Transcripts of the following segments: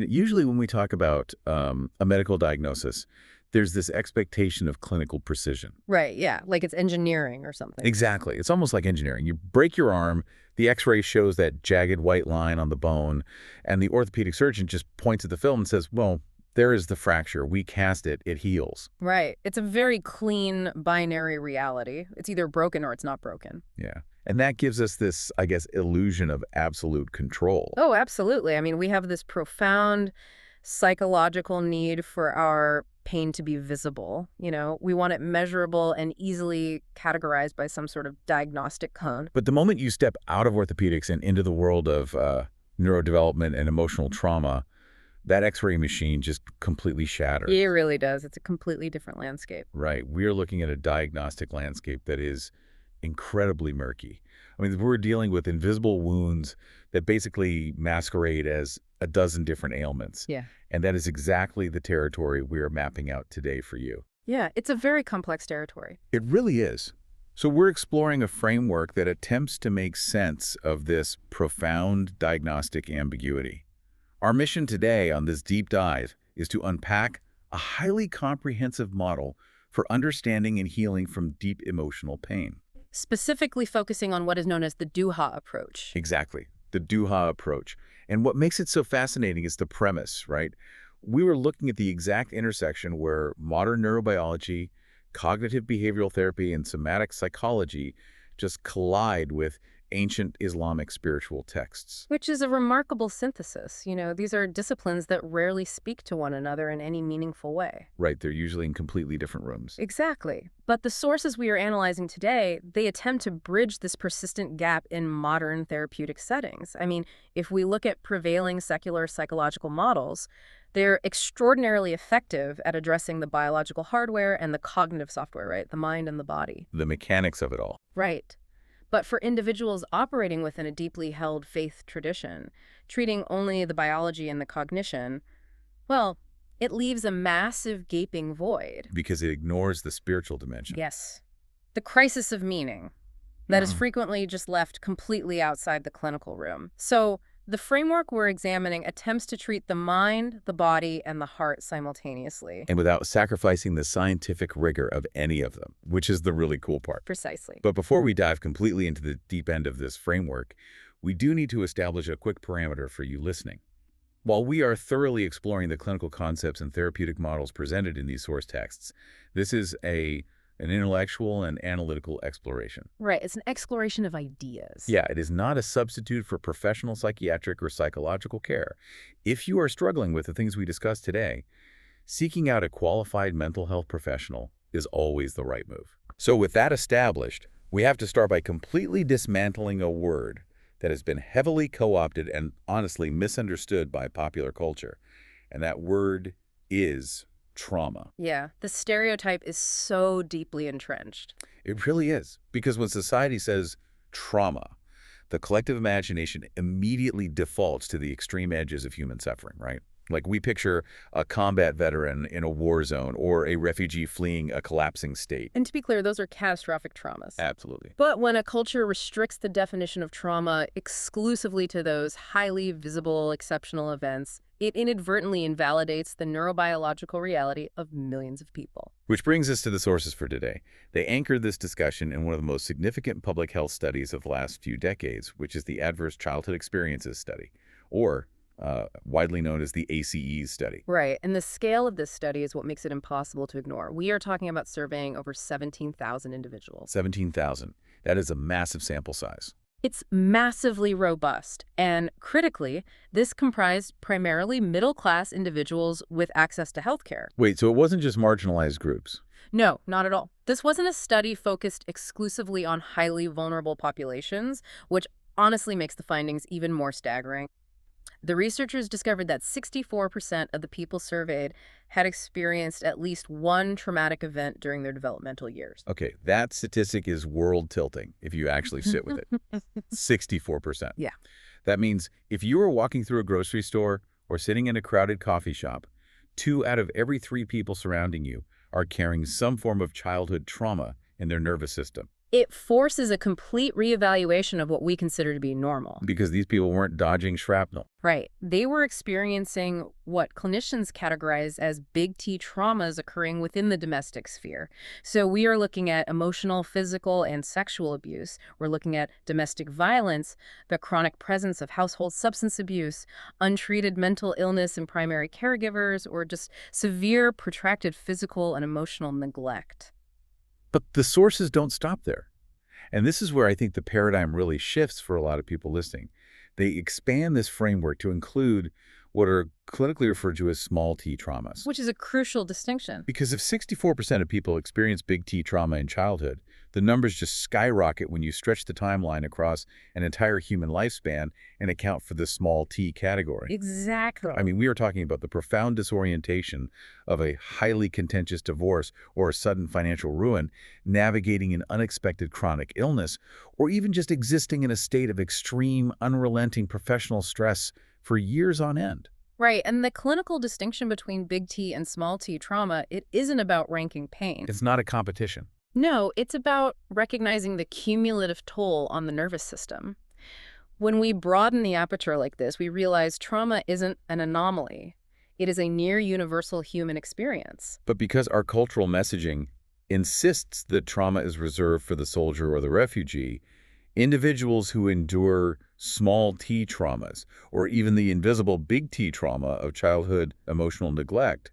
Usually when we talk about a medical diagnosis, there's this expectation of clinical precision. Right, yeah, like it's engineering or something. Exactly. It's almost like engineering. You break your arm, the x-ray shows that jagged white line on the bone, and the orthopedic surgeon just points at the film and says, well, there is the fracture. We cast it. It heals. Right. It's a very clean binary reality. It's either broken or it's not broken. Yeah. And that gives us this, I guess, illusion of absolute control. Oh, absolutely. I mean, we have this profound psychological need for our pain to be visible. We want it measurable and easily categorized by some sort of diagnostic code. But the moment you step out of orthopedics and into the world of neurodevelopment and emotional trauma, that x-ray machine just completely shatters. It really does. It's a completely different landscape. Right. We're looking at a diagnostic landscape that is incredibly murky. I mean, we're dealing with invisible wounds that basically masquerade as a dozen different ailments. Yeah. And that is exactly the territory we're mapping out today for you. Yeah, it's a very complex territory. It really is. So we're exploring a framework that attempts to make sense of this profound diagnostic ambiguity. Our mission today on this deep dive is to unpack a highly comprehensive model for understanding and healing from deep emotional pain. Specifically focusing on what is known as the Duha approach. Exactly, the Duha approach. And what makes it so fascinating is the premise, right? We were looking at the exact intersection where modern neurobiology, cognitive behavioral therapy, and somatic psychology just collide with ancient Islamic spiritual texts. Which is a remarkable synthesis. These are disciplines that rarely speak to one another in any meaningful way. Right, they're usually in completely different rooms. Exactly. But the sources we are analyzing today, they attempt to bridge this persistent gap in modern therapeutic settings. I mean, if we look at prevailing secular psychological models, they're extraordinarily effective at addressing the biological hardware and the cognitive software, right? The mind and the body. The mechanics of it all. Right. But for individuals operating within a deeply held faith tradition, treating only the biology and the cognition, well, it leaves a massive gaping void. Because it ignores the spiritual dimension. Yes. The crisis of meaning that is frequently just left completely outside the clinical room. So the framework we're examining attempts to treat the mind, the body, and the heart simultaneously. And without sacrificing the scientific rigor of any of them, which is the really cool part. Precisely. But before we dive completely into the deep end of this framework, we do need to establish a quick parameter for you listening. While we are thoroughly exploring the clinical concepts and therapeutic models presented in these source texts, this is an intellectual and analytical exploration. Right. It's an exploration of ideas. Yeah, it is not a substitute for professional psychiatric or psychological care. If you are struggling with the things we discussed today, seeking out a qualified mental health professional is always the right move. So with that established, we have to start by completely dismantling a word that has been heavily co-opted and honestly misunderstood by popular culture. And that word is trauma. Yeah, the stereotype is so deeply entrenched. It really is. Because when society says trauma, the collective imagination immediately defaults to the extreme edges of human suffering, right? Like we picture a combat veteran in a war zone or a refugee fleeing a collapsing state. And to be clear, those are catastrophic traumas. Absolutely. But when a culture restricts the definition of trauma exclusively to those highly visible, exceptional events, it inadvertently invalidates the neurobiological reality of millions of people. Which brings us to the sources for today. They anchored this discussion in one of the most significant public health studies of the last few decades, which is the Adverse Childhood Experiences Study, or widely known as the ACEs study. Right, and the scale of this study is what makes it impossible to ignore. We are talking about surveying over 17,000 individuals. 17,000. That is a massive sample size. It's massively robust, and critically, this comprised primarily middle-class individuals with access to healthcare. Wait, so it wasn't just marginalized groups? No, not at all. This wasn't a study focused exclusively on highly vulnerable populations, which honestly makes the findings even more staggering. The researchers discovered that 64% of the people surveyed had experienced at least one traumatic event during their developmental years. Okay, that statistic is world tilting if you actually sit with it. 64%. Yeah. That means if you are walking through a grocery store or sitting in a crowded coffee shop, 2 out of every 3 people surrounding you are carrying some form of childhood trauma in their nervous system. It forces a complete reevaluation of what we consider to be normal. Because these people weren't dodging shrapnel. Right. They were experiencing what clinicians categorize as big T traumas occurring within the domestic sphere. So we are looking at emotional, physical, and sexual abuse. We're looking at domestic violence, the chronic presence of household substance abuse, untreated mental illness in primary caregivers, or just severe, protracted physical and emotional neglect. But the sources don't stop there. And this is where I think the paradigm really shifts for a lot of people listening. They expand this framework to include what are clinically referred to as small T traumas. Which is a crucial distinction. Because if 64% of people experience big T trauma in childhood, the numbers just skyrocket when you stretch the timeline across an entire human lifespan and account for the small T category. Exactly. I mean, we are talking about the profound disorientation of a highly contentious divorce or a sudden financial ruin, navigating an unexpected chronic illness, or even just existing in a state of extreme, unrelenting professional stress for years on end. Right, and the clinical distinction between big T and small t trauma, it isn't about ranking pain. It's not a competition. No, it's about recognizing the cumulative toll on the nervous system. When we broaden the aperture like this, we realize trauma isn't an anomaly. It is a near universal human experience. But because our cultural messaging insists that trauma is reserved for the soldier or the refugee, individuals who endure small T traumas, or even the invisible big T trauma of childhood emotional neglect,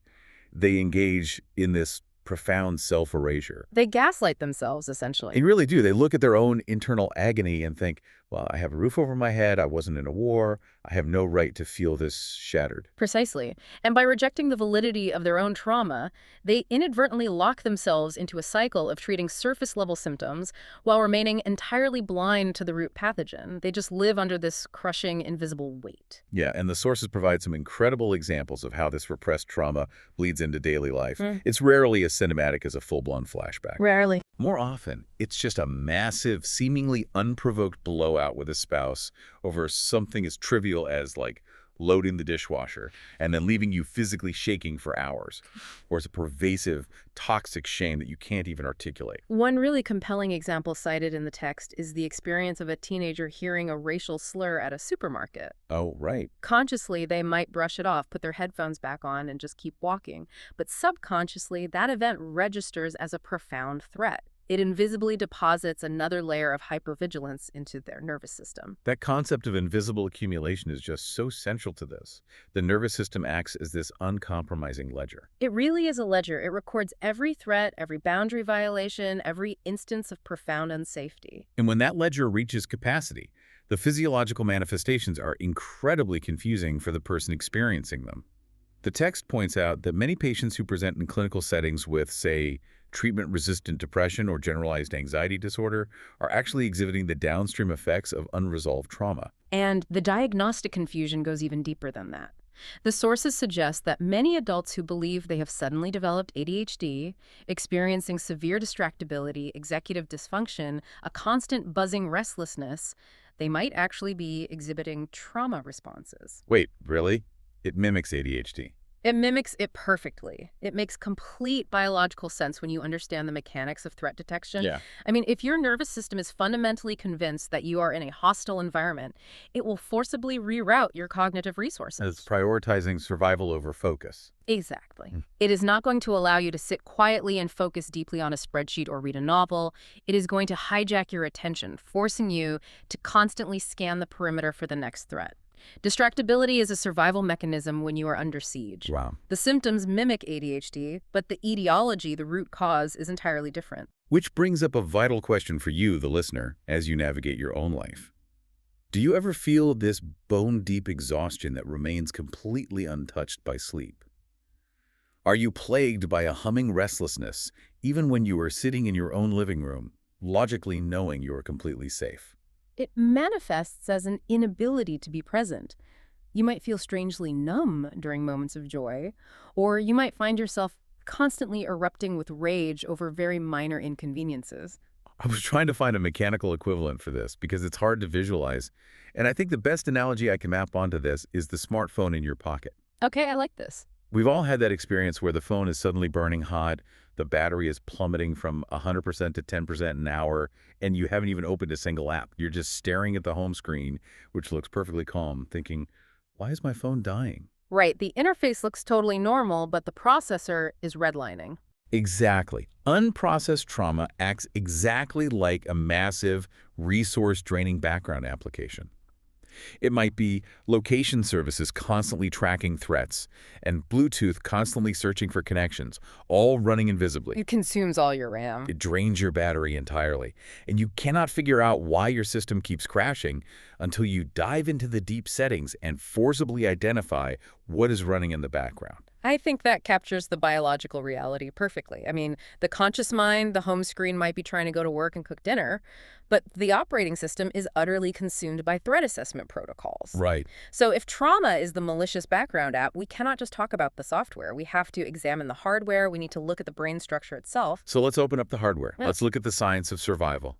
they engage in this profound self-erasure. They gaslight themselves, essentially. They really do. They look at their own internal agony and think, well, I have a roof over my head, I wasn't in a war, I have no right to feel this shattered. Precisely. And by rejecting the validity of their own trauma, they inadvertently lock themselves into a cycle of treating surface-level symptoms while remaining entirely blind to the root pathogen. They just live under this crushing, invisible weight. Yeah, and the sources provide some incredible examples of how this repressed trauma bleeds into daily life. It's rarely as cinematic as a full-blown flashback. Rarely. More often, it's just a massive, seemingly unprovoked blowout with a spouse over something as trivial as, like, loading the dishwasher and then leaving you physically shaking for hours. Or it's a pervasive, toxic shame that you can't even articulate. One really compelling example cited in the text is the experience of a teenager hearing a racial slur at a supermarket. Oh, right. Consciously, they might brush it off, put their headphones back on, and just keep walking. But subconsciously, that event registers as a profound threat. It invisibly deposits another layer of hypervigilance into their nervous system. That concept of invisible accumulation is just so central to this. The nervous system acts as this uncompromising ledger. It really is a ledger. It records every threat, every boundary violation, every instance of profound unsafety. And when that ledger reaches capacity, the physiological manifestations are incredibly confusing for the person experiencing them. The text points out that many patients who present in clinical settings with, say, treatment-resistant depression or generalized anxiety disorder are actually exhibiting the downstream effects of unresolved trauma. And the diagnostic confusion goes even deeper than that. The sources suggest that many adults who believe they have suddenly developed ADHD, experiencing severe distractibility, executive dysfunction, a constant buzzing restlessness, they might actually be exhibiting trauma responses. Wait, really? It mimics ADHD. It mimics it perfectly. It makes complete biological sense when you understand the mechanics of threat detection. Yeah. I mean, if your nervous system is fundamentally convinced that you are in a hostile environment, it will forcibly reroute your cognitive resources. It's prioritizing survival over focus. Exactly. It is not going to allow you to sit quietly and focus deeply on a spreadsheet or read a novel. It is going to hijack your attention, forcing you to constantly scan the perimeter for the next threat. Distractibility is a survival mechanism when you are under siege. Wow. The symptoms mimic ADHD, but the etiology, the root cause, is entirely different. Which brings up a vital question for you, the listener, as you navigate your own life. Do you ever feel this bone-deep exhaustion that remains completely untouched by sleep? Are you plagued by a humming restlessness, even when you are sitting in your own living room, logically knowing you are completely safe? It manifests as an inability to be present. You might feel strangely numb during moments of joy, or you might find yourself constantly erupting with rage over very minor inconveniences. I was trying to find a mechanical equivalent for this because it's hard to visualize, and I think the best analogy I can map onto this is the smartphone in your pocket. Okay, I like this. We've all had that experience where the phone is suddenly burning hot, the battery is plummeting from 100% to 10% an hour, and you haven't even opened a single app. You're just staring at the home screen, which looks perfectly calm, thinking, why is my phone dying? Right, the interface looks totally normal, but the processor is redlining. Exactly. Unprocessed trauma acts exactly like a massive, resource-draining background application. It might be location services constantly tracking threats and Bluetooth constantly searching for connections, all running invisibly. It consumes all your RAM. It drains your battery entirely, and you cannot figure out why your system keeps crashing until you dive into the deep settings and forcibly identify what is running in the background. I think that captures the biological reality perfectly. I mean, the conscious mind, the home screen might be trying to go to work and cook dinner, but the operating system is utterly consumed by threat assessment protocols. Right. So if trauma is the malicious background app, we cannot just talk about the software. We have to examine the hardware. We need to look at the brain structure itself. So let's open up the hardware. Yeah. Let's look at the science of survival.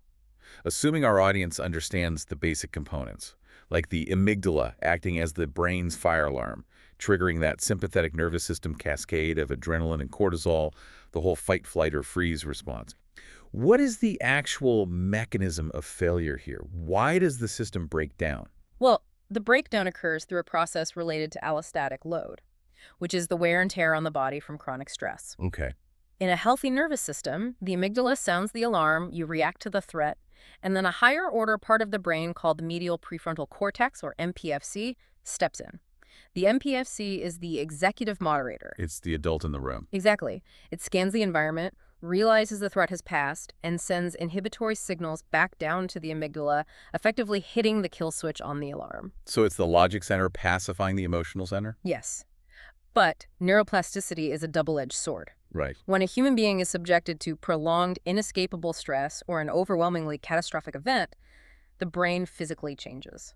Assuming our audience understands the basic components, like the amygdala acting as the brain's fire alarm, triggering that sympathetic nervous system cascade of adrenaline and cortisol, the whole fight, flight, or freeze response. What is the actual mechanism of failure here? Why does the system break down? Well, the breakdown occurs through a process related to allostatic load, which is the wear and tear on the body from chronic stress. Okay. In a healthy nervous system, the amygdala sounds the alarm, you react to the threat, and then a higher order part of the brain called the medial prefrontal cortex, or MPFC, steps in. The MPFC is the executive moderator. It's the adult in the room. Exactly. It scans the environment, realizes the threat has passed, and sends inhibitory signals back down to the amygdala, effectively hitting the kill switch on the alarm. So it's the logic center pacifying the emotional center? Yes. But neuroplasticity is a double-edged sword. Right. When a human being is subjected to prolonged, inescapable stress or an overwhelmingly catastrophic event, the brain physically changes.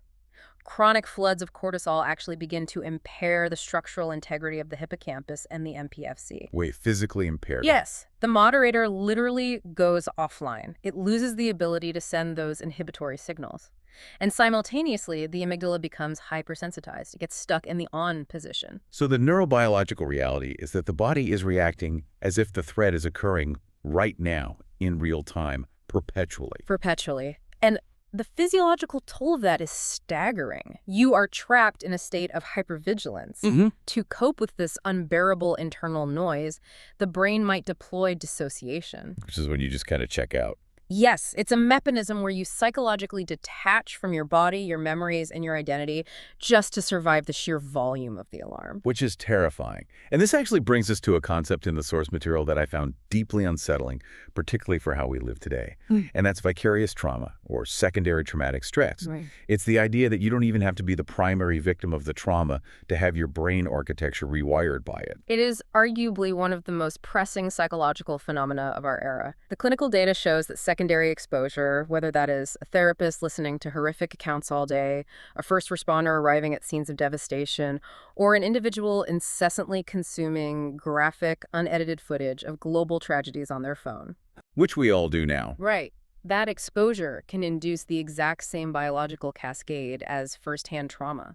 Chronic floods of cortisol actually begin to impair the structural integrity of the hippocampus and the MPFC. Wait, physically impaired? Yes, the moderator literally goes offline. It loses the ability to send those inhibitory signals. And simultaneously, the amygdala becomes hypersensitized. It gets stuck in the on position. So the neurobiological reality is that the body is reacting as if the threat is occurring right now, in real time, perpetually. Perpetually. And the physiological toll of that is staggering. You are trapped in a state of hypervigilance. To cope with this unbearable internal noise, the brain might deploy dissociation. Which is when you just kind of check out. Yes, it's a mechanism where you psychologically detach from your body, your memories, and your identity just to survive the sheer volume of the alarm. Which is terrifying. And this actually brings us to a concept in the source material that I found deeply unsettling, particularly for how we live today. And that's vicarious trauma, or secondary traumatic stress. Right. It's the idea that you don't even have to be the primary victim of the trauma to have your brain architecture rewired by it. It is arguably one of the most pressing psychological phenomena of our era. The clinical data shows that secondary exposure, whether that is a therapist listening to horrific accounts all day, a first responder arriving at scenes of devastation, or an individual incessantly consuming graphic, unedited footage of global tragedies on their phone. Which we all do now. Right. That exposure can induce the exact same biological cascade as firsthand trauma.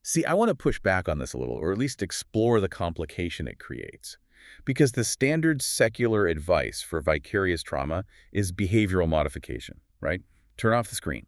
See, I want to push back on this a little, or at least explore the complication it creates. Because the standard secular advice for vicarious trauma is behavioral modification, right? Turn off the screen,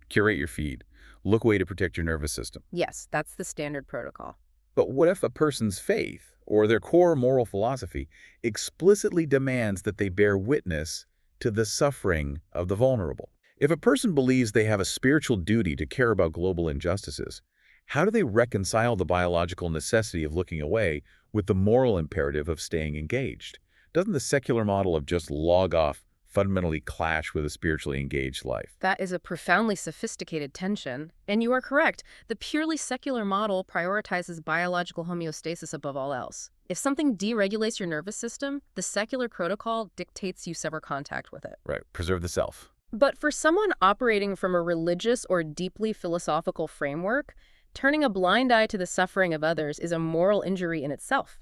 curate your feed, look away to protect your nervous system. Yes, that's the standard protocol. But what if a person's faith, or their core moral philosophy, explicitly demands that they bear witness to the suffering of the vulnerable? If a person believes they have a spiritual duty to care about global injustices, how do they reconcile the biological necessity of looking away with the moral imperative of staying engaged? Doesn't the secular model of just log off fundamentally clash with a spiritually engaged life? That is a profoundly sophisticated tension. And you are correct. The purely secular model prioritizes biological homeostasis above all else. If something deregulates your nervous system, the secular protocol dictates you sever contact with it. Right, preserve the self. But for someone operating from a religious or deeply philosophical framework, turning a blind eye to the suffering of others is a moral injury in itself.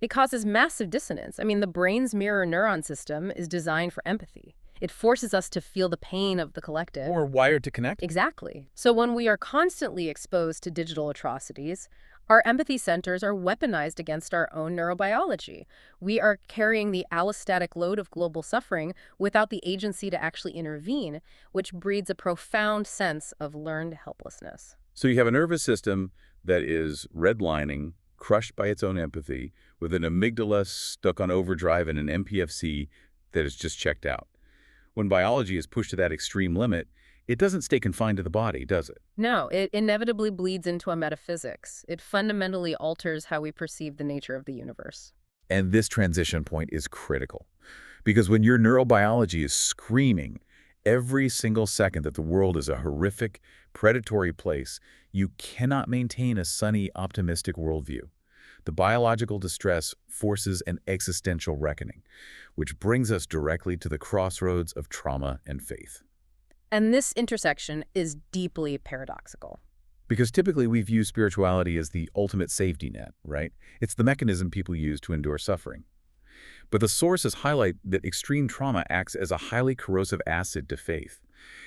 It causes massive dissonance. I mean, the brain's mirror neuron system is designed for empathy. It forces us to feel the pain of the collective. Or wired to connect. Exactly. So when we are constantly exposed to digital atrocities, Our empathy centers are weaponized against our own neurobiology. We are carrying the allostatic load of global suffering without the agency to actually intervene, which breeds a profound sense of learned helplessness. So you have a nervous system that is redlining, crushed by its own empathy, with an amygdala stuck on overdrive and an MPFC that is just checked out. When biology is pushed to that extreme limit, it doesn't stay confined to the body, does it? No, it inevitably bleeds into a metaphysics. It fundamentally alters how we perceive the nature of the universe. And this transition point is critical. Because when your neurobiology is screaming every single second that the world is a horrific, predatory place, you cannot maintain a sunny, optimistic worldview. The biological distress forces an existential reckoning, which brings us directly to the crossroads of trauma and faith. And this intersection is deeply paradoxical. Because typically we view spirituality as the ultimate safety net, right? It's the mechanism people use to endure suffering. But the sources highlight that extreme trauma acts as a highly corrosive acid to faith.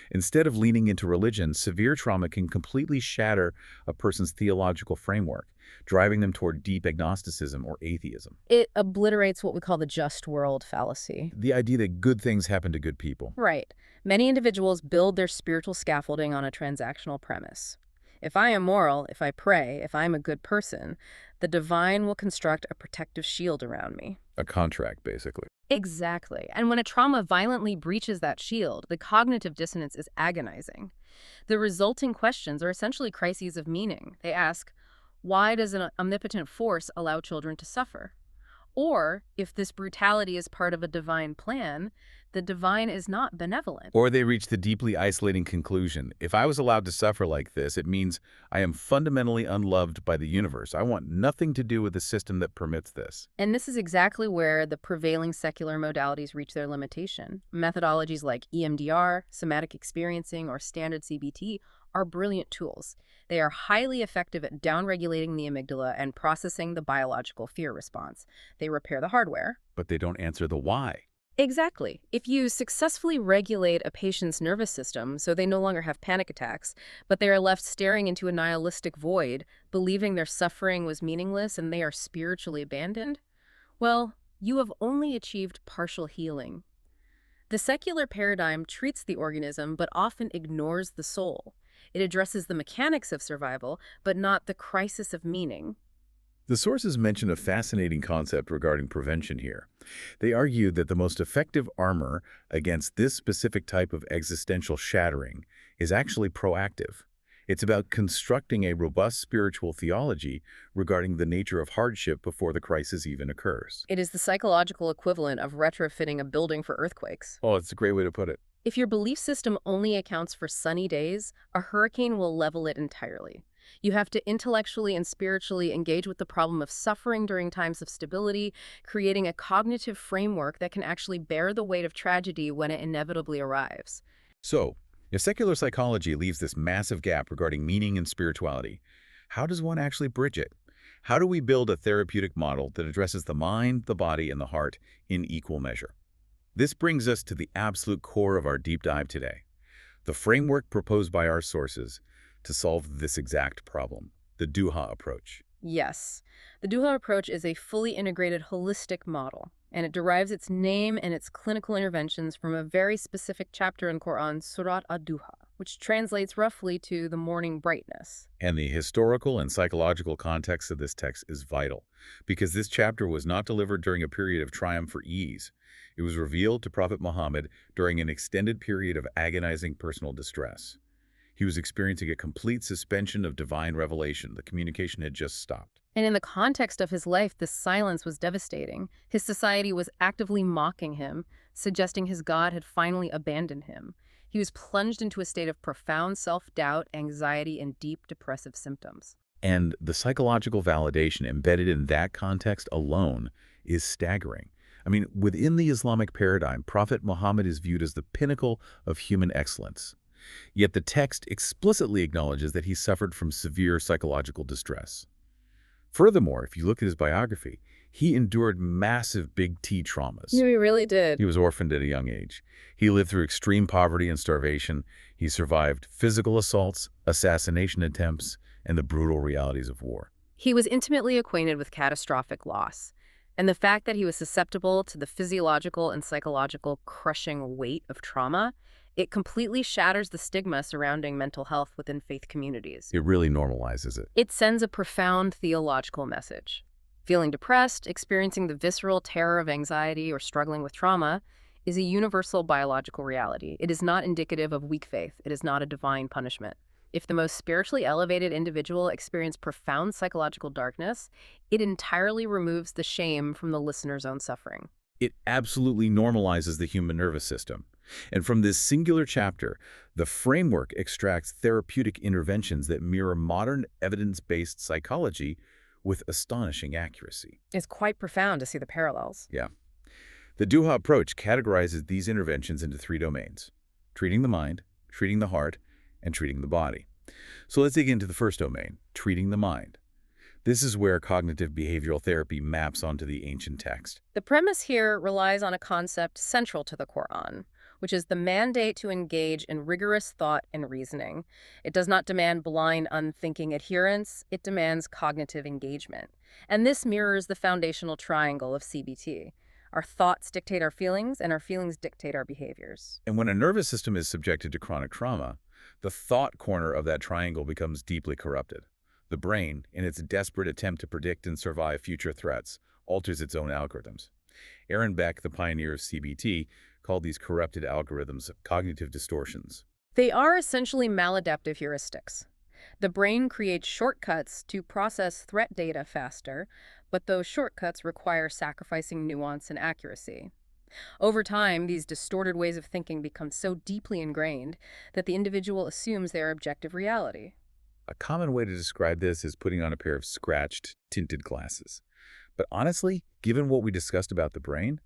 Instead of leaning into religion, severe trauma can completely shatter a person's theological framework, driving them toward deep agnosticism or atheism. It obliterates what we call the just world fallacy. The idea that good things happen to good people. Right. Many individuals build their spiritual scaffolding on a transactional premise. If I am moral, if I pray, if I'm a good person, the divine will construct a protective shield around me. A contract, basically. Exactly. And when a trauma violently breaches that shield, the cognitive dissonance is agonizing. The resulting questions are essentially crises of meaning. They ask, why does an omnipotent force allow children to suffer? Or, if this brutality is part of a divine plan, the divine is not benevolent. Or they reach the deeply isolating conclusion, if I was allowed to suffer like this, it means I am fundamentally unloved by the universe. I want nothing to do with the system that permits this. And this is exactly where the prevailing secular modalities reach their limitation. Methodologies like EMDR, somatic experiencing, or standard CBT are brilliant tools. They are highly effective at downregulating the amygdala and processing the biological fear response. They repair the hardware. But they don't answer the why. Exactly. If you successfully regulate a patient's nervous system so they no longer have panic attacks, but they are left staring into a nihilistic void, believing their suffering was meaningless and they are spiritually abandoned, well, you have only achieved partial healing. The secular paradigm treats the organism but often ignores the soul. It addresses the mechanics of survival, but not the crisis of meaning. The sources mention a fascinating concept regarding prevention here. They argue that the most effective armor against this specific type of existential shattering is actually proactive. It's about constructing a robust spiritual theology regarding the nature of hardship before the crisis even occurs. It is the psychological equivalent of retrofitting a building for earthquakes. Oh, it's a great way to put it. If your belief system only accounts for sunny days, a hurricane will level it entirely. You have to intellectually and spiritually engage with the problem of suffering during times of stability, creating a cognitive framework that can actually bear the weight of tragedy when it inevitably arrives. So, if secular psychology leaves this massive gap regarding meaning and spirituality, how does one actually bridge it? How do we build a therapeutic model that addresses the mind, the body, and the heart in equal measure? This brings us to the absolute core of our deep dive today, the framework proposed by our sources to solve this exact problem, the Duha approach. Yes, the Duha approach is a fully integrated holistic model, and it derives its name and its clinical interventions from a very specific chapter in Quran, Surah Duha, which translates roughly to the morning brightness. And the historical and psychological context of this text is vital, because this chapter was not delivered during a period of triumph or ease. It was revealed to Prophet Muhammad during an extended period of agonizing personal distress. He was experiencing a complete suspension of divine revelation. The communication had just stopped. And in the context of his life, this silence was devastating. His society was actively mocking him, suggesting his God had finally abandoned him. He was plunged into a state of profound self-doubt, anxiety, and deep depressive symptoms. And the psychological validation embedded in that context alone is staggering. I mean, within the Islamic paradigm, Prophet Muhammad is viewed as the pinnacle of human excellence. Yet the text explicitly acknowledges that he suffered from severe psychological distress. Furthermore, if you look at his biography, he endured massive big T traumas. Yeah, he really did. He was orphaned at a young age. He lived through extreme poverty and starvation. He survived physical assaults, assassination attempts, and the brutal realities of war. He was intimately acquainted with catastrophic loss, and the fact that he was susceptible to the physiological and psychological crushing weight of trauma, it completely shatters the stigma surrounding mental health within faith communities. It really normalizes it. It sends a profound theological message. Feeling depressed, experiencing the visceral terror of anxiety, or struggling with trauma is a universal biological reality. It is not indicative of weak faith. It is not a divine punishment. If the most spiritually elevated individual experienced profound psychological darkness, it entirely removes the shame from the listener's own suffering. It absolutely normalizes the human nervous system. And from this singular chapter, the framework extracts therapeutic interventions that mirror modern evidence-based psychology with astonishing accuracy. It's quite profound to see the parallels. Yeah. The Duha approach categorizes these interventions into 3 domains: treating the mind, treating the heart, and treating the body. So let's dig into the first domain, treating the mind. This is where cognitive behavioral therapy maps onto the ancient text. The premise here relies on a concept central to the Quran, which is the mandate to engage in rigorous thought and reasoning. It does not demand blind, unthinking adherence. It demands cognitive engagement. And this mirrors the foundational triangle of CBT. Our thoughts dictate our feelings, and our feelings dictate our behaviors. And when a nervous system is subjected to chronic trauma, the thought corner of that triangle becomes deeply corrupted. The brain, in its desperate attempt to predict and survive future threats, alters its own algorithms. Aaron Beck, the pioneer of CBT, called these corrupted algorithms cognitive distortions. They are essentially maladaptive heuristics. The brain creates shortcuts to process threat data faster, but those shortcuts require sacrificing nuance and accuracy. Over time, these distorted ways of thinking become so deeply ingrained that the individual assumes their objective reality. A common way to describe this is putting on a pair of scratched, tinted glasses. But honestly, given what we discussed about the brain,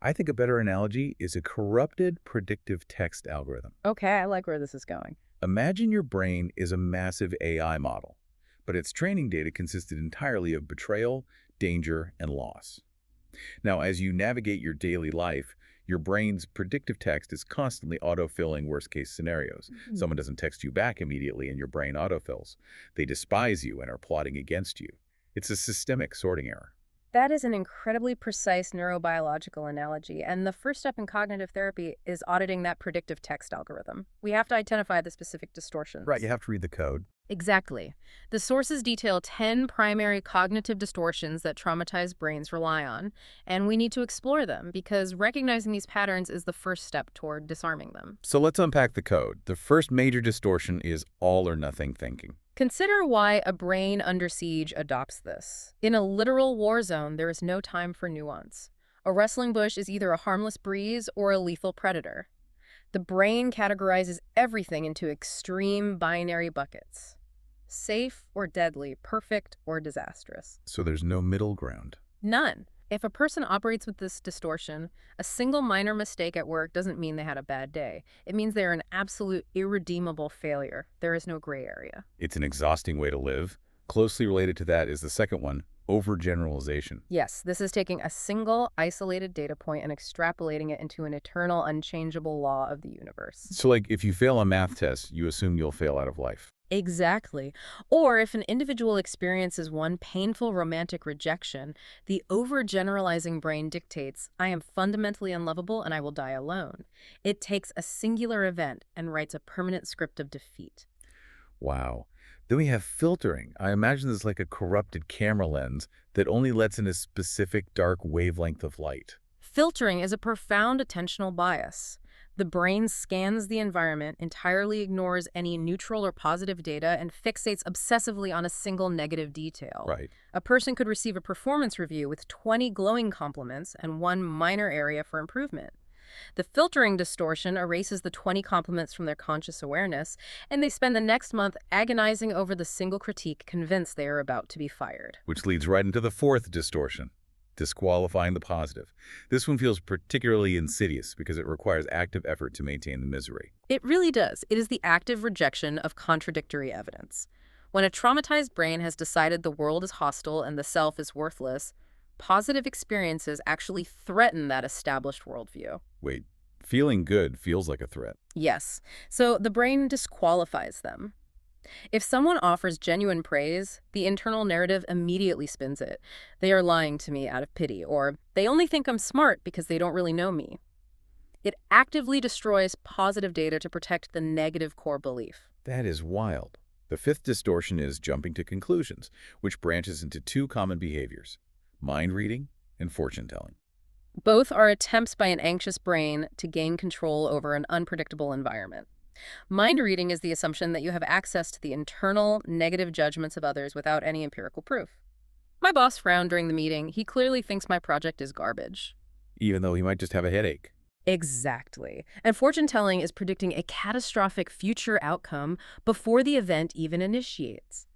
I think a better analogy is a corrupted predictive text algorithm. Okay, I like where this is going. Imagine your brain is a massive AI model, but its training data consisted entirely of betrayal, danger, and loss. Now, as you navigate your daily life, your brain's predictive text is constantly autofilling worst-case scenarios. Someone doesn't text you back immediately and your brain autofills. They despise you and are plotting against you. It's a systemic sorting error. That is an incredibly precise neurobiological analogy, and the first step in cognitive therapy is auditing that predictive text algorithm. We have to identify the specific distortions. Right, you have to read the code. Exactly. The sources detail 10 primary cognitive distortions that traumatized brains rely on, and we need to explore them because recognizing these patterns is the first step toward disarming them. So let's unpack the code. The first major distortion is all or nothing thinking. Consider why a brain under siege adopts this. In a literal war zone, there is no time for nuance. A rustling bush is either a harmless breeze or a lethal predator. The brain categorizes everything into extreme binary buckets: safe or deadly, perfect or disastrous. So there's no middle ground. None. If a person operates with this distortion, a single minor mistake at work doesn't mean they had a bad day. It means they're an absolute irredeemable failure. There is no gray area. It's an exhausting way to live. Closely related to that is the second one, overgeneralization. Yes, this is taking a single, isolated data point and extrapolating it into an eternal, unchangeable law of the universe. So like if you fail a math test, you assume you'll fail out of life. Exactly. Or if an individual experiences one painful romantic rejection, the overgeneralizing brain dictates, I am fundamentally unlovable and I will die alone. It takes a singular event and writes a permanent script of defeat. Wow. Then we have filtering. I imagine this like a corrupted camera lens that only lets in a specific dark wavelength of light. Filtering is a profound attentional bias. The brain scans the environment, entirely ignores any neutral or positive data, and fixates obsessively on a single negative detail. Right. A person could receive a performance review with 20 glowing compliments and one minor area for improvement. The filtering distortion erases the 20 compliments from their conscious awareness, and they spend the next month agonizing over the single critique, convinced they are about to be fired. Which leads right into the fourth distortion, disqualifying the positive. This one feels particularly insidious because it requires active effort to maintain the misery. It really does. It is the active rejection of contradictory evidence. When a traumatized brain has decided the world is hostile and the self is worthless, positive experiences actually threaten that established worldview. Wait, feeling good feels like a threat. Yes. So the brain disqualifies them. If someone offers genuine praise, the internal narrative immediately spins it. They are lying to me out of pity, or they only think I'm smart because they don't really know me. It actively destroys positive data to protect the negative core belief. That is wild. The fifth distortion is jumping to conclusions, which branches into two common behaviors: mind reading and fortune telling. Both are attempts by an anxious brain to gain control over an unpredictable environment. Mind reading is the assumption that you have access to the internal negative judgments of others without any empirical proof. My boss frowned during the meeting. He clearly thinks my project is garbage. Even though he might just have a headache. Exactly. And fortune telling is predicting a catastrophic future outcome before the event even initiates.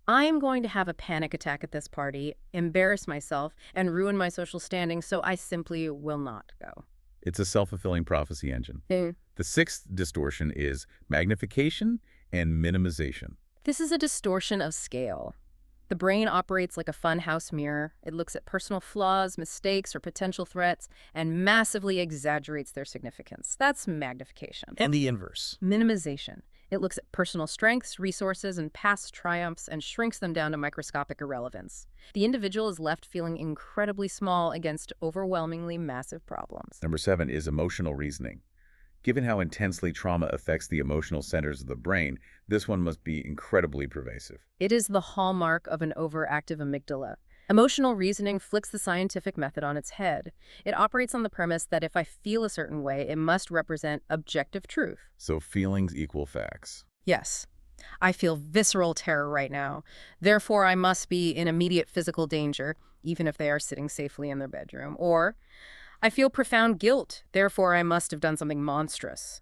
I am going to have a panic attack at this party, embarrass myself, and ruin my social standing, so I simply will not go. It's a self-fulfilling prophecy engine. Mm. The sixth distortion is magnification and minimization. This is a distortion of scale. The brain operates like a funhouse mirror. It looks at personal flaws, mistakes, or potential threats and massively exaggerates their significance. That's magnification. And the inverse. Minimization. It looks at personal strengths, resources, and past triumphs and shrinks them down to microscopic irrelevance. The individual is left feeling incredibly small against overwhelmingly massive problems. Number 7 is emotional reasoning. Given how intensely trauma affects the emotional centers of the brain, this one must be incredibly pervasive. It is the hallmark of an overactive amygdala. Emotional reasoning flicks the scientific method on its head. It operates on the premise that if I feel a certain way, it must represent objective truth. So feelings equal facts. Yes, I feel visceral terror right now. Therefore, I must be in immediate physical danger, even if they are sitting safely in their bedroom. Or, I feel profound guilt. Therefore, I must have done something monstrous.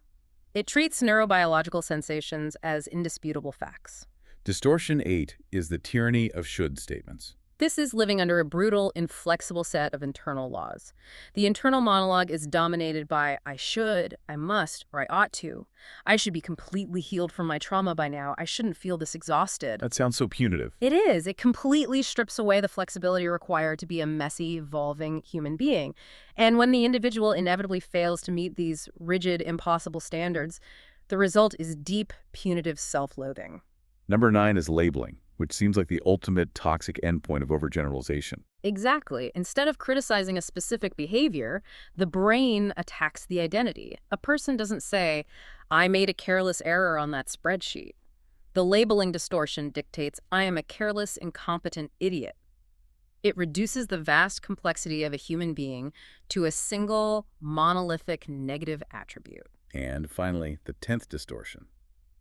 It treats neurobiological sensations as indisputable facts. Distortion 8 is the tyranny of should statements. This is living under a brutal, inflexible set of internal laws. The internal monologue is dominated by I should, I must, or I ought to. I should be completely healed from my trauma by now. I shouldn't feel this exhausted. That sounds so punitive. It is. It completely strips away the flexibility required to be a messy, evolving human being. And when the individual inevitably fails to meet these rigid, impossible standards, the result is deep, punitive self-loathing. Number 9 is labeling, which seems like the ultimate toxic endpoint of overgeneralization. Exactly. Instead of criticizing a specific behavior, the brain attacks the identity. A person doesn't say, I made a careless error on that spreadsheet. The labeling distortion dictates, I am a careless, incompetent idiot. It reduces the vast complexity of a human being to a single, monolithic negative attribute. And finally, the 10th distortion,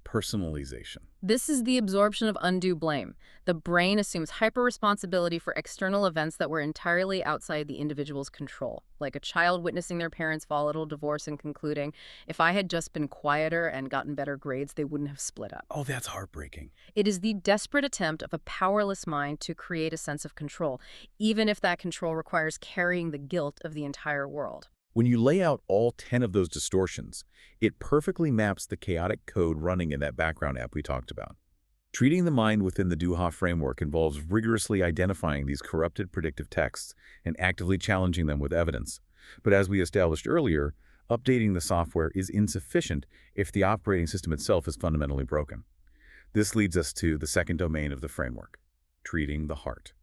personalization. This is the absorption of undue blame. The brain assumes hyper-responsibility for external events that were entirely outside the individual's control, like a child witnessing their parents' volatile divorce and concluding, if I had just been quieter and gotten better grades, they wouldn't have split up. Oh, that's heartbreaking. It is the desperate attempt of a powerless mind to create a sense of control, even if that control requires carrying the guilt of the entire world. When you lay out all 10 of those distortions, it perfectly maps the chaotic code running in that background app we talked about. Treating the mind within the Duha framework involves rigorously identifying these corrupted predictive texts and actively challenging them with evidence. But as we established earlier, updating the software is insufficient if the operating system itself is fundamentally broken. This leads us to the second domain of the framework, treating the heart.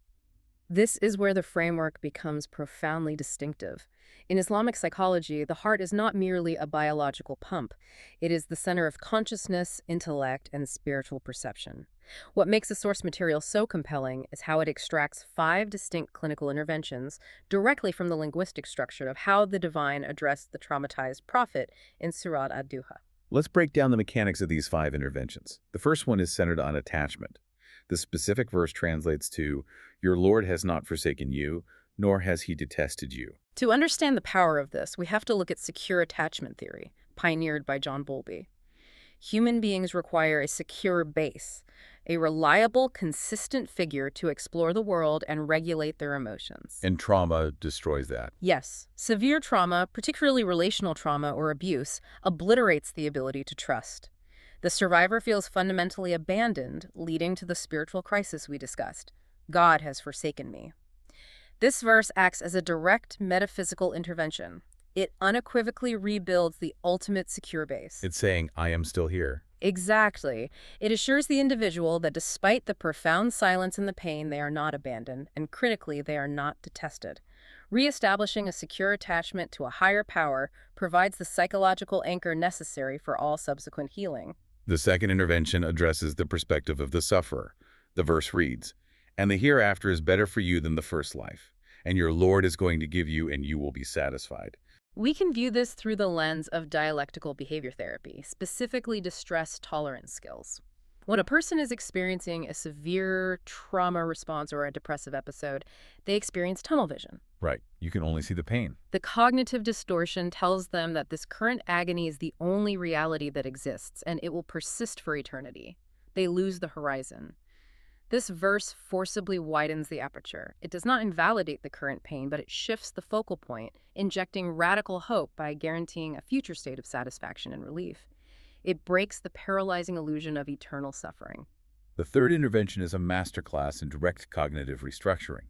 This is where the framework becomes profoundly distinctive. In Islamic psychology, the heart is not merely a biological pump. It is the center of consciousness, intellect, and spiritual perception. What makes the source material so compelling is how it extracts 5 distinct clinical interventions directly from the linguistic structure of how the divine addressed the traumatized prophet in Surah Duha. Let's break down the mechanics of these 5 interventions. The first one is centered on attachment. The specific verse translates to, "Your Lord has not forsaken you, nor has he detested you." To understand the power of this, we have to look at secure attachment theory, pioneered by John Bowlby. Human beings require a secure base, a reliable, consistent figure to explore the world and regulate their emotions. And trauma destroys that. Yes, severe trauma, particularly relational trauma or abuse, obliterates the ability to trust. The survivor feels fundamentally abandoned, leading to the spiritual crisis we discussed. God has forsaken me. This verse acts as a direct metaphysical intervention. It unequivocally rebuilds the ultimate secure base. It's saying, I am still here. Exactly. It assures the individual that despite the profound silence and the pain, they are not abandoned, and critically, they are not detested. Reestablishing a secure attachment to a higher power provides the psychological anchor necessary for all subsequent healing. The second intervention addresses the perspective of the sufferer. The verse reads, "And the hereafter is better for you than the first life, and your Lord is going to give you, and you will be satisfied." We can view this through the lens of dialectical behavior therapy, specifically distress tolerance skills. When a person is experiencing a severe trauma response or a depressive episode, they experience tunnel vision. Right. You can only see the pain. The cognitive distortion tells them that this current agony is the only reality that exists, and it will persist for eternity. They lose the horizon. This verse forcibly widens the aperture. It does not invalidate the current pain, but it shifts the focal point, injecting radical hope by guaranteeing a future state of satisfaction and relief. It breaks the paralyzing illusion of eternal suffering. The third intervention is a masterclass in direct cognitive restructuring.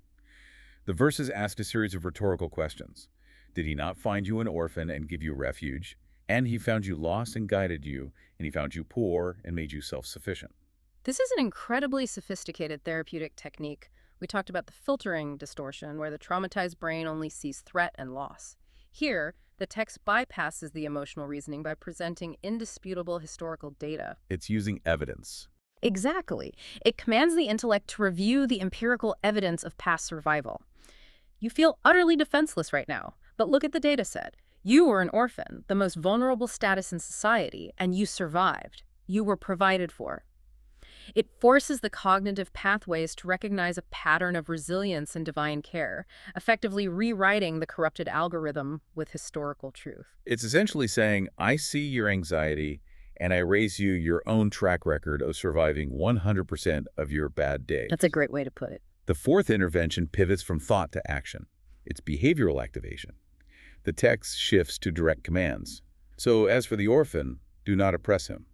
The verses ask a series of rhetorical questions. Did he not find you an orphan and give you refuge? And he found you lost and guided you, and he found you poor and made you self-sufficient. This is an incredibly sophisticated therapeutic technique. We talked about the filtering distortion, where the traumatized brain only sees threat and loss. Here, the text bypasses the emotional reasoning by presenting indisputable historical data. It's using evidence. Exactly. It commands the intellect to review the empirical evidence of past survival. You feel utterly defenseless right now, but look at the data set. You were an orphan, the most vulnerable status in society, and you survived. You were provided for. It forces the cognitive pathways to recognize a pattern of resilience and divine care, effectively rewriting the corrupted algorithm with historical truth. It's essentially saying, I see your anxiety, and I raise you your own track record of surviving 100% of your bad days. That's a great way to put it. The fourth intervention pivots from thought to action. It's behavioral activation. The text shifts to direct commands. So as for the orphan, do not oppress him.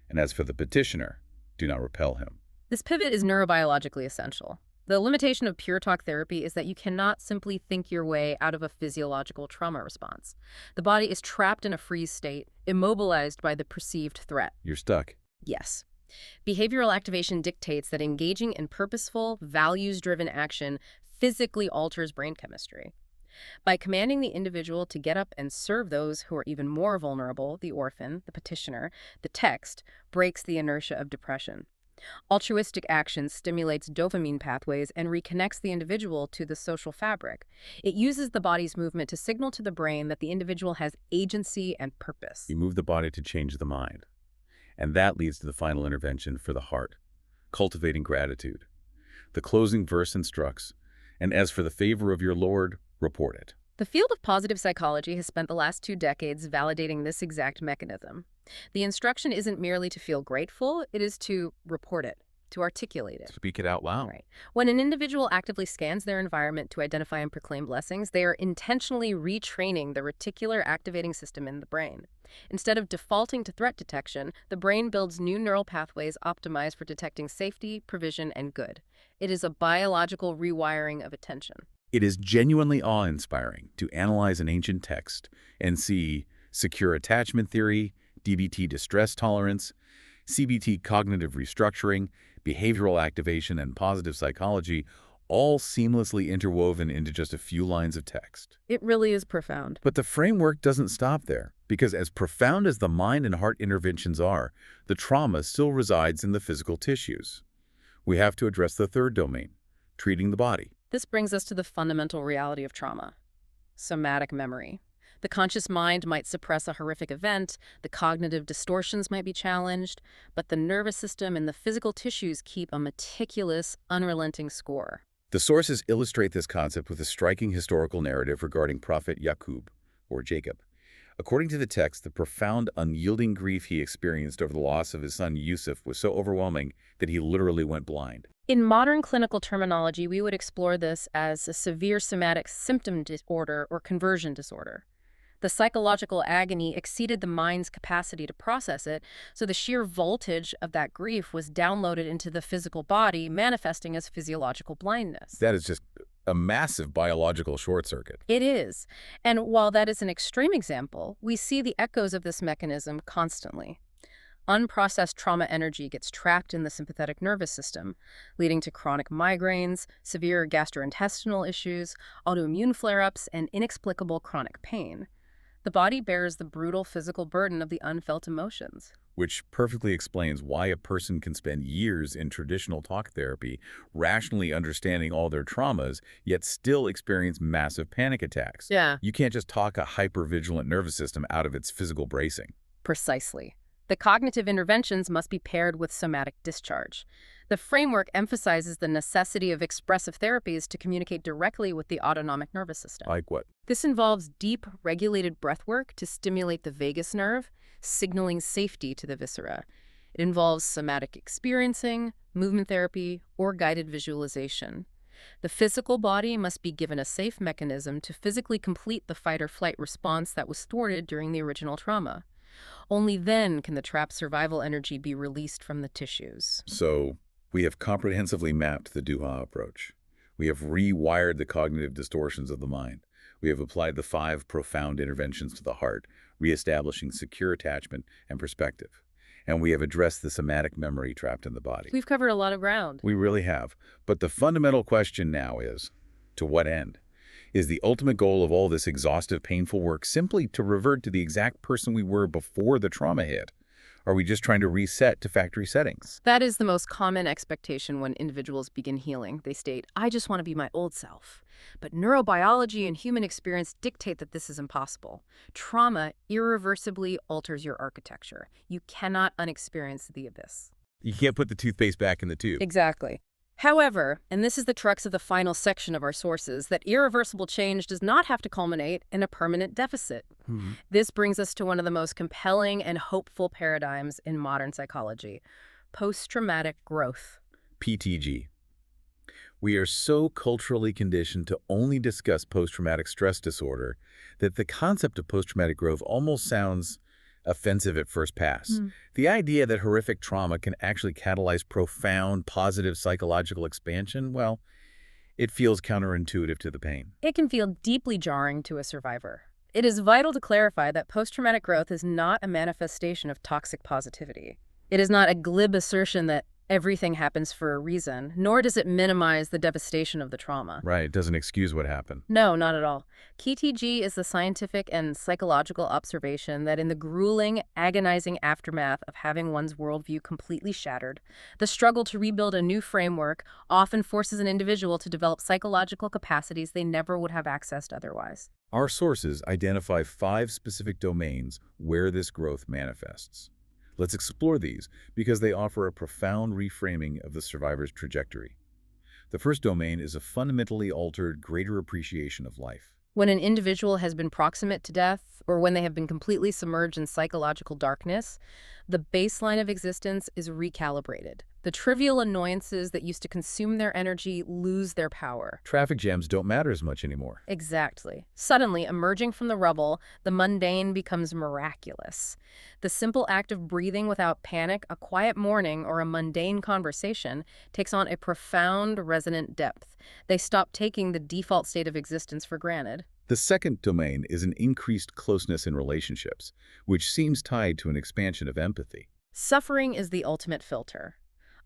And as for the petitioner, do not repel him. This pivot is neurobiologically essential. The limitation of pure talk therapy is that you cannot simply think your way out of a physiological trauma response. The body is trapped in a freeze state, immobilized by the perceived threat. You're stuck. Yes. Behavioral activation dictates that engaging in purposeful, values-driven action physically alters brain chemistry. By commanding the individual to get up and serve those who are even more vulnerable, the orphan, the petitioner, the text breaks the inertia of depression. Altruistic action stimulates dopamine pathways and reconnects the individual to the social fabric. It uses the body's movement to signal to the brain that the individual has agency and purpose. You move the body to change the mind. And that leads to the final intervention for the heart, cultivating gratitude. The closing verse instructs, and as for the favor of your Lord, report it. The field of positive psychology has spent the last 2 decades validating this exact mechanism. The instruction isn't merely to feel grateful, it is to report it, to articulate it. Speak it out loud. Right. When an individual actively scans their environment to identify and proclaim blessings, they are intentionally retraining the reticular activating system in the brain. Instead of defaulting to threat detection, the brain builds new neural pathways optimized for detecting safety, provision, and good. It is a biological rewiring of attention. It is genuinely awe-inspiring to analyze an ancient text and see secure attachment theory, DBT distress tolerance, CBT cognitive restructuring, behavioral activation, and positive psychology all seamlessly interwoven into just a few lines of text. It really is profound. But the framework doesn't stop there, because as profound as the mind and heart interventions are, the trauma still resides in the physical tissues. We have to address the third domain, treating the body. This brings us to the fundamental reality of trauma: somatic memory. The conscious mind might suppress a horrific event, the cognitive distortions might be challenged, but the nervous system and the physical tissues keep a meticulous, unrelenting score. The sources illustrate this concept with a striking historical narrative regarding Prophet Yaqub, or Jacob. According to the text, the profound, unyielding grief he experienced over the loss of his son Yusuf was so overwhelming that he literally went blind. In modern clinical terminology, we would explore this as a severe somatic symptom disorder or conversion disorder. The psychological agony exceeded the mind's capacity to process it, so the sheer voltage of that grief was downloaded into the physical body, manifesting as physiological blindness. That is just a massive biological short circuit. It is. And while that is an extreme example, we see the echoes of this mechanism constantly. Unprocessed trauma energy gets trapped in the sympathetic nervous system, leading to chronic migraines, severe gastrointestinal issues, autoimmune flare-ups, and inexplicable chronic pain. The body bears the brutal physical burden of the unfelt emotions. Which perfectly explains why a person can spend years in traditional talk therapy, rationally understanding all their traumas, yet still experience massive panic attacks. Yeah. You can't just talk a hypervigilant nervous system out of its physical bracing. Precisely. The cognitive interventions must be paired with somatic discharge. The framework emphasizes the necessity of expressive therapies to communicate directly with the autonomic nervous system. Like what? This involves deep, regulated breath work to stimulate the vagus nerve, signaling safety to the viscera. It involves somatic experiencing, movement therapy, or guided visualization. The physical body must be given a safe mechanism to physically complete the fight-or-flight response that was thwarted during the original trauma. Only then can the trapped survival energy be released from the tissues. So, we have comprehensively mapped the Duha approach. We have rewired the cognitive distortions of the mind. We have applied the 5 profound interventions to the heart, reestablishing secure attachment and perspective. And we have addressed the somatic memory trapped in the body. We've covered a lot of ground. We really have. But the fundamental question now is, to what end? Is the ultimate goal of all this exhaustive, painful work simply to revert to the exact person we were before the trauma hit? Are we just trying to reset to factory settings? That is the most common expectation when individuals begin healing. They state, I just want to be my old self. But neurobiology and human experience dictate that this is impossible. Trauma irreversibly alters your architecture. You cannot unexperience the abyss. You can't put the toothpaste back in the tube. Exactly. However, and this is the crux of the final section of our sources, that irreversible change does not have to culminate in a permanent deficit. This brings us to one of the most compelling and hopeful paradigms in modern psychology, post-traumatic growth. PTG. We are so culturally conditioned to only discuss post-traumatic stress disorder that the concept of post-traumatic growth almost sounds offensive at first pass. The idea that horrific trauma can actually catalyze profound, positive psychological expansion, well, it feels counterintuitive to the pain. It can feel deeply jarring to a survivor. It is vital to clarify that post-traumatic growth is not a manifestation of toxic positivity. It is not a glib assertion that everything happens for a reason, nor does it minimize the devastation of the trauma. Right, it doesn't excuse what happened. No, not at all. PTG is the scientific and psychological observation that in the grueling, agonizing aftermath of having one's worldview completely shattered, the struggle to rebuild a new framework often forces an individual to develop psychological capacities they never would have accessed otherwise. Our sources identify 5 specific domains where this growth manifests. Let's explore these because they offer a profound reframing of the survivor's trajectory. The first domain is a fundamentally altered, greater appreciation of life. When an individual has been proximate to death, or when they have been completely submerged in psychological darkness, the baseline of existence is recalibrated. The trivial annoyances that used to consume their energy lose their power. Traffic jams don't matter as much anymore. Exactly. Suddenly, emerging from the rubble, the mundane becomes miraculous. The simple act of breathing without panic, a quiet morning, or a mundane conversation takes on a profound, resonant depth. They stop taking the default state of existence for granted. The second domain is an increased closeness in relationships, which seems tied to an expansion of empathy. Suffering is the ultimate filter.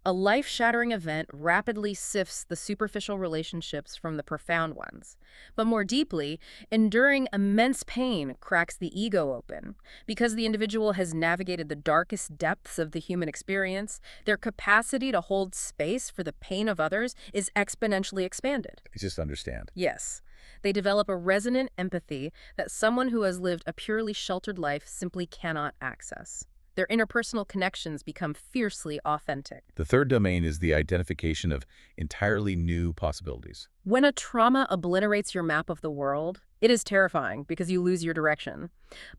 A life-shattering event rapidly sifts the superficial relationships from the profound ones. But more deeply, enduring immense pain cracks the ego open. Because the individual has navigated the darkest depths of the human experience, their capacity to hold space for the pain of others is exponentially expanded. I just understand. Yes. They develop a resonant empathy that someone who has lived a purely sheltered life simply cannot access. Their interpersonal connections become fiercely authentic. The third domain is the identification of entirely new possibilities. When a trauma obliterates your map of the world, it is terrifying because you lose your direction.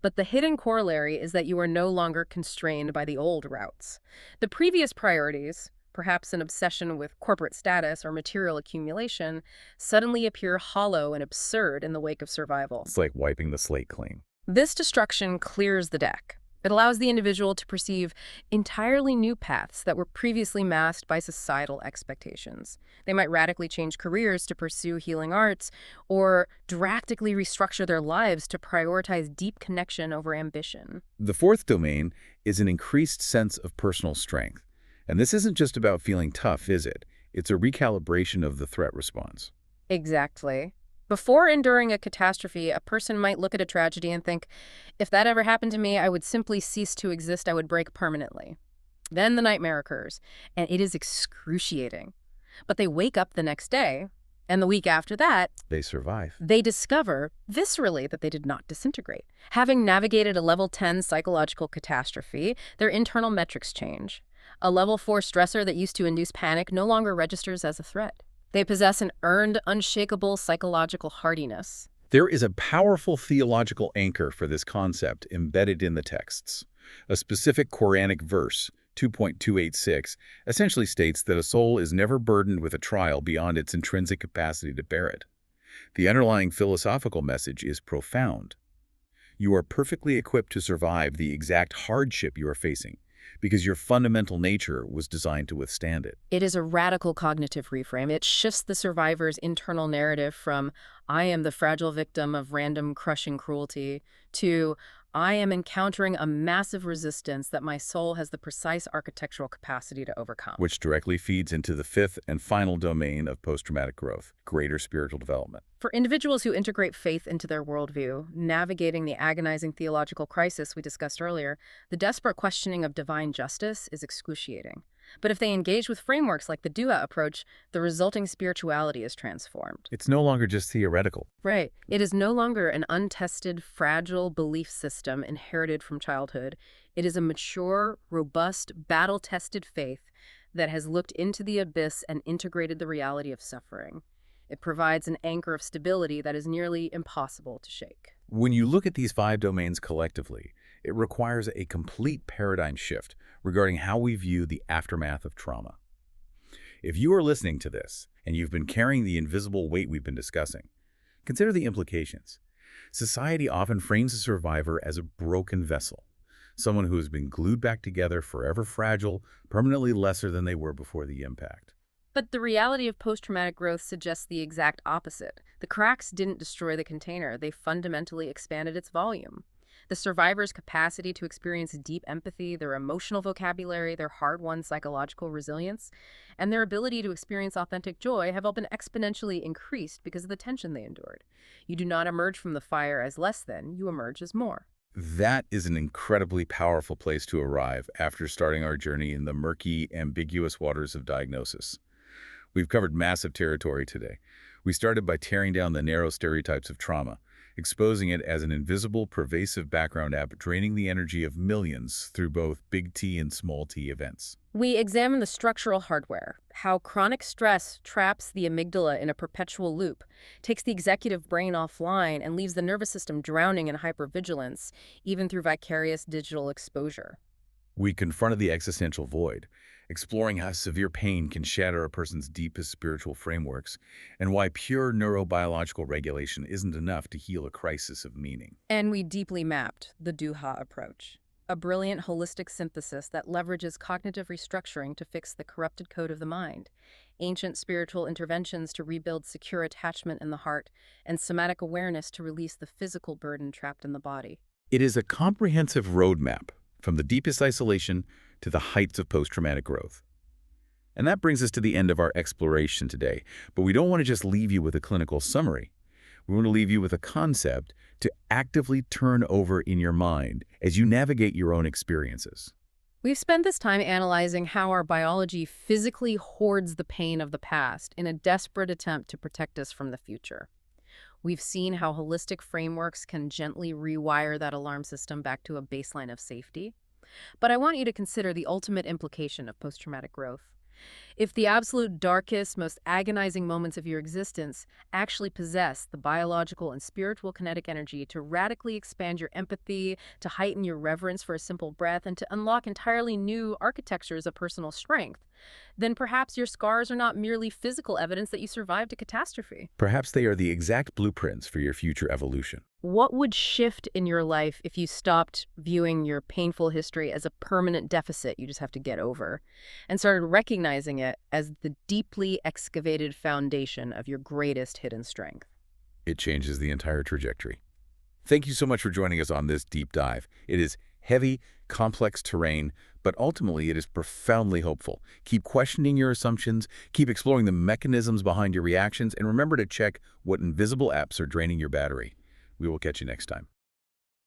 But the hidden corollary is that you are no longer constrained by the old routes. The previous priorities, perhaps an obsession with corporate status or material accumulation, suddenly appear hollow and absurd in the wake of survival. It's like wiping the slate clean. This destruction clears the deck. It allows the individual to perceive entirely new paths that were previously masked by societal expectations. They might radically change careers to pursue healing arts or drastically restructure their lives to prioritize deep connection over ambition. The fourth domain is an increased sense of personal strength. And this isn't just about feeling tough, is it? It's a recalibration of the threat response. Exactly. Before enduring a catastrophe, a person might look at a tragedy and think, if that ever happened to me, I would simply cease to exist, I would break permanently. Then the nightmare occurs, and it is excruciating. But they wake up the next day, and the week after that, They survive. they discover viscerally that they did not disintegrate. Having navigated a level 10 psychological catastrophe, their internal metrics change. A level 4 stressor that used to induce panic no longer registers as a threat. They possess an earned, unshakable psychological hardiness. There is a powerful theological anchor for this concept embedded in the texts. A specific Quranic verse, 2.286, essentially states that a soul is never burdened with a trial beyond its intrinsic capacity to bear it. The underlying philosophical message is profound. You are perfectly equipped to survive the exact hardship you are facing, because your fundamental nature was designed to withstand it. It is a radical cognitive reframe. It shifts the survivor's internal narrative from, I am the fragile victim of random crushing cruelty, to, I am encountering a massive resistance that my soul has the precise architectural capacity to overcome. Which directly feeds into the fifth and final domain of post-traumatic growth, greater spiritual development. For individuals who integrate faith into their worldview, navigating the agonizing theological crisis we discussed earlier, the desperate questioning of divine justice is excruciating. But if they engage with frameworks like the Duha approach, the resulting spirituality is transformed. It's no longer just theoretical. Right. It is no longer an untested, fragile belief system inherited from childhood. It is a mature, robust, battle-tested faith that has looked into the abyss and integrated the reality of suffering. It provides an anchor of stability that is nearly impossible to shake. When you look at these 5 domains collectively, it requires a complete paradigm shift regarding how we view the aftermath of trauma. If you are listening to this and you've been carrying the invisible weight we've been discussing, consider the implications. Society often frames a survivor as a broken vessel, someone who has been glued back together, forever fragile, permanently lesser than they were before the impact. But the reality of post-traumatic growth suggests the exact opposite. The cracks didn't destroy the container, they fundamentally expanded its volume. The survivor's capacity to experience deep empathy, their emotional vocabulary, their hard-won psychological resilience, and their ability to experience authentic joy have all been exponentially increased because of the tension they endured. You do not emerge from the fire as less than, you emerge as more. That is an incredibly powerful place to arrive after starting our journey in the murky, ambiguous waters of diagnosis. We've covered massive territory today. We started by tearing down the narrow stereotypes of trauma, exposing it as an invisible, pervasive background app draining the energy of millions through both big T and small t events. We examine the structural hardware, how chronic stress traps the amygdala in a perpetual loop, takes the executive brain offline, and leaves the nervous system drowning in hypervigilance, even through vicarious digital exposure. We confronted the existential void, exploring how severe pain can shatter a person's deepest spiritual frameworks and why pure neurobiological regulation isn't enough to heal a crisis of meaning. And we deeply mapped the Duha approach, a brilliant holistic synthesis that leverages cognitive restructuring to fix the corrupted code of the mind, ancient spiritual interventions to rebuild secure attachment in the heart, and somatic awareness to release the physical burden trapped in the body. It is a comprehensive roadmap from the deepest isolation to the heights of post-traumatic growth. And that brings us to the end of our exploration today. But we don't want to just leave you with a clinical summary. We want to leave you with a concept to actively turn over in your mind as you navigate your own experiences. We've spent this time analyzing how our biology physically hoards the pain of the past in a desperate attempt to protect us from the future. We've seen how holistic frameworks can gently rewire that alarm system back to a baseline of safety. But I want you to consider the ultimate implication of post-traumatic growth. If the absolute darkest, most agonizing moments of your existence actually possess the biological and spiritual kinetic energy to radically expand your empathy, to heighten your reverence for a simple breath, and to unlock entirely new architectures of personal strength, then perhaps your scars are not merely physical evidence that you survived a catastrophe. Perhaps they are the exact blueprints for your future evolution. What would shift in your life if you stopped viewing your painful history as a permanent deficit you just have to get over and started recognizing it as the deeply excavated foundation of your greatest hidden strength? It changes the entire trajectory. Thank you so much for joining us on this deep dive. It is heavy, complex terrain, but ultimately it is profoundly hopeful. Keep questioning your assumptions, keep exploring the mechanisms behind your reactions, and remember to check what invisible apps are draining your battery. We will catch you next time.